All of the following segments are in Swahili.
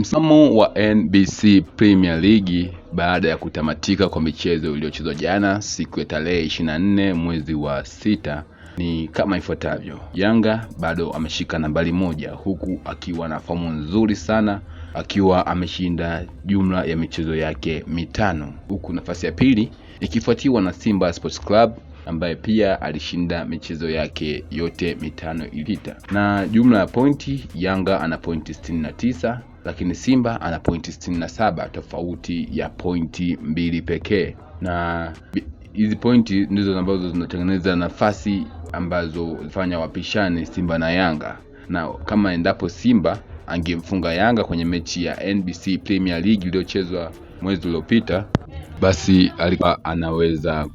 Msimu wa NBC Premier League baada ya kutamatika kwa michezo iliyochezwa jana siku ya tarehe 24 mwezi wa 6 ni kama ifuatavyo. Yanga bado ameshika nambari 1 huku akiwa na fomu nzuri sana, akiwa ameshinda jumla ya michezo yake 5, huku nafasi ya pili ikifuatiwa na Simba Sports Club ambaye pia alishinda michezo yake yote 5 iliyopita. Na jumla ya pointi, Yanga ana pointi 69 lakini Simba ana pointi 67, tofauti ya pointi 2 pekee. Na hizi pointi ndizo ambazo zinatengeneza nafasi ambazo zifanya wapishane Simba na Yanga. Na kama endapo Simba angemfunga Yanga kwenye mechi ya NBC Premier League iliyochezwa mwezi uliopita, basi alikuwa anaweza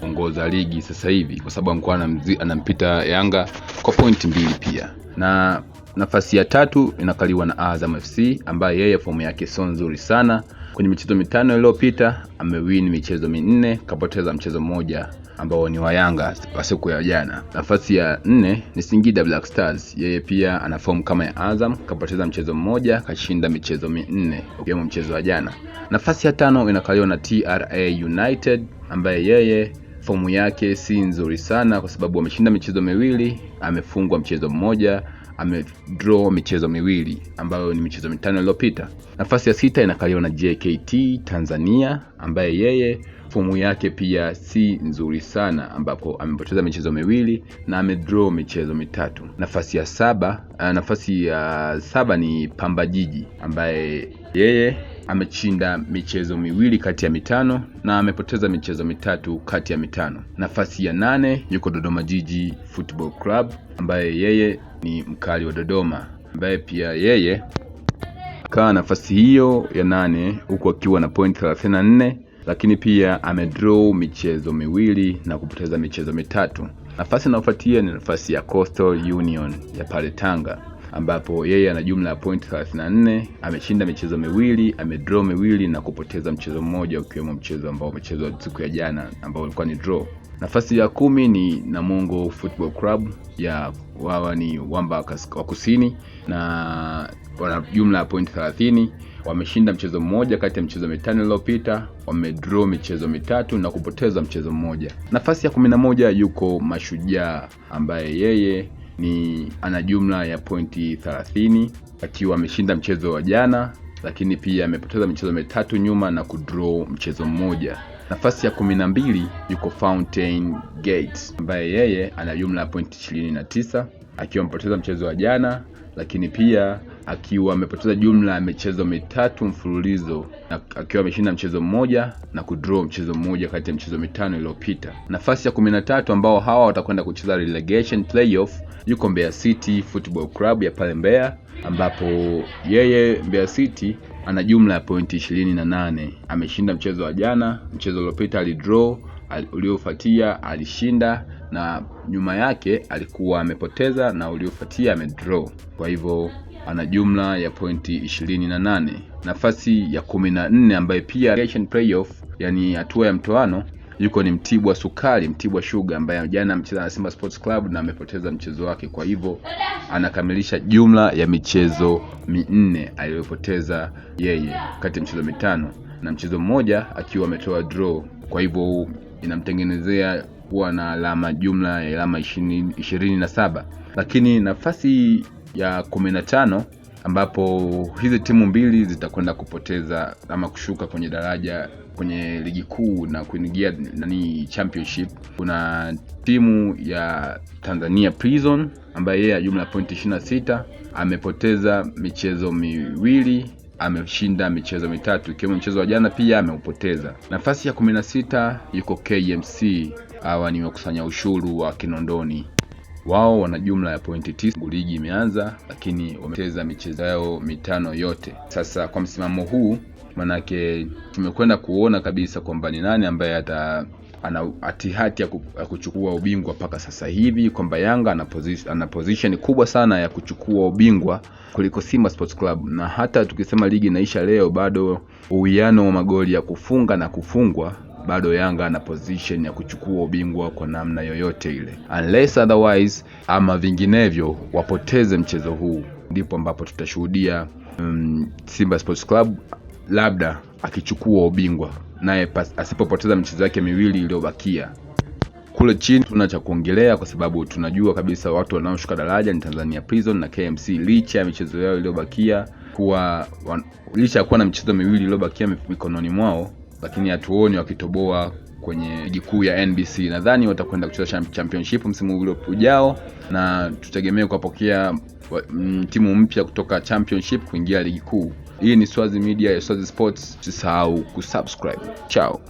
kuongoza ligi sasa hivi, kwa sababu alikuwa anampita Yanga kwa pointi 2 pia. Na nafasi ya 3 inakaliwa na Azam FC ambaye yeye fomu yake sio nzuri sana. Kwenye michezo 5 iliyopita amewin michezo 4, kapoteza mchezo mmoja ambao ni wa Yanga kwa siku ya jana. Nafasi ya 4 ni Singida Black Stars, yeye pia ana fomu kama ya Azam, kapoteza mchezo mmoja, kashinda michezo 4 ukiwemo mchezo wa jana. Nafasi ya 5 inakaliwa na TRA United ambaye yeye fomu yake si nzuri sana, kwa sababu ameshinda michezo 2, amefungwa mchezo mmoja, amedraw michezo 2 ambayo ni michezo 5 iliyopita. Nafasi ya 6 inakaliwa na JKT Tanzania ambaye yeye fomu yake pia si nzuri sana, ambapo amepoteza michezo 2 na amedraw michezo 3. Nafasi ya 7 ni Pamba Jiji ambaye yeye ameshinda michezo 2 kati ya 5 na amepoteza michezo 3 kati ya 5. Nafasi ya 8 yuko Dodoma Jiji Football Club ambaye yeye ni mkali wa Dodoma, ambaye pia yeye kaa nafasi hiyo ya 8 huku akiwa na point 34, lakini pia amedraw michezo 2 na kupoteza michezo 3. Nafasi inayofuatia ni nafasi ya Coastal Union ya pale Tanga, ambapo yeye ana jumla ya point 34, ameshinda michezo 2, amedraw 2 na kupoteza mchezo mmoja ukiwemo mchezo ambao umechezwa siku ya jana ambao ulikuwa ni draw. Nafasi ya 10 ni Namungo Football Club, ya wao ni Wamba wa Kusini na wana jumla ya point 30, wameshinda mchezo mmoja kati ya michezo 5 iliyopita, wamedraw michezo 3 na kupoteza mchezo mmoja. Nafasi ya 11 yuko Mashujaa ambaye yeye ana jumla ya pointi 30, akiwa ameshinda mchezo wa jana, lakini pia amepoteza michezo 3 nyuma na kudraw mchezo mmoja. Nafasi ya 12 yuko Fountain Gate ambaye yeye ana jumla ya pointi 29, akiwa amepoteza mchezo wa jana, lakini pia akiwa amepoteza jumla ya michezo 3 mfululizo, na akiwa ameshinda mchezo mmoja na kudraw mchezo mmoja kati ya michezo 5 iliyopita. Nafasi ya 13 ambao hawa watakwenda kucheza relegation playoff yuko Mbeya City Football Club ya pale Mbeya, ambapo yeye Mbeya City ana jumla ya pointi 28, ameshinda mchezo wa jana, mchezo uliopita alidraw, uliofuatia alishinda, na nyuma yake alikuwa amepoteza na uliofuatia amedraw. Kwa hivyo ana jumla ya pointi 28. Nafasi ya 14 ambaye pia relegation playoff, yani hatua ya mtoano, yuko ni Mtibwa Sugar ambaye jana amecheza na Simba Sports Club na amepoteza mchezo wake. Kwa hivyo anakamilisha jumla ya michezo 4 aliyopoteza yeye kati ya michezo 5 na mchezo mmoja akiwa ametoa draw. Kwa hivyo inamtengenezea kuwa na alama jumla ya alama 27. Lakini nafasi ya 15 ambapo hizi timu mbili zitakwenda kupoteza ama kushuka kwenye daraja kwenye ligi kuu na kuingia championship, kuna timu ya Tanzania Prison ambaye yeye jumla pointi 26, amepoteza michezo 2, ameshinda michezo 3 ikiwemo mchezo wa jana pia ameupoteza. Nafasi ya 16 yuko KMC, hawa ni wakusanya ushuru wa Kinondoni, wao wana jumla ya pointi 9. Ligi imeanza lakini wamepoteza michezo yao 5 yote. Sasa kwa msimamo huu, manake tumekwenda kuona kabisa kwamba ni nani ambaye ana hatihati ya kuchukua ubingwa mpaka sasa hivi, kwamba Yanga ana position kubwa sana ya kuchukua ubingwa kuliko Simba Sports Club. Na hata tukisema ligi inaisha leo, bado uwiano wa magoli ya kufunga na kufungwa, bado Yanga ana position ya kuchukua ubingwa kwa namna yoyote ile, unless otherwise ama vinginevyo wapoteze mchezo huu. ndipo ambapo tutashuhudia Simba Sports Club labda akichukua ubingwa, naye asipopoteza michezo yake miwili iliyobakia. Kule chini tuna cha kuongelea kwa sababu tunajua kabisa watu wanaoshuka daraja ni Tanzania Prison na KMC, licha ya michezo yao iliyobakia licha ya kuwa na michezo miwili iliyobakia mikononi mwao, lakini hatuoni wakitoboa kwenye ligi kuu ya NBC. Nadhani watakwenda kucheza championship msimu ujao, na tutegemee kupokea timu mpya kutoka championship kuingia ligi kuu. Hii ni Swazi Media ya Swazi Sports, usisahau kusubscribe. Ciao.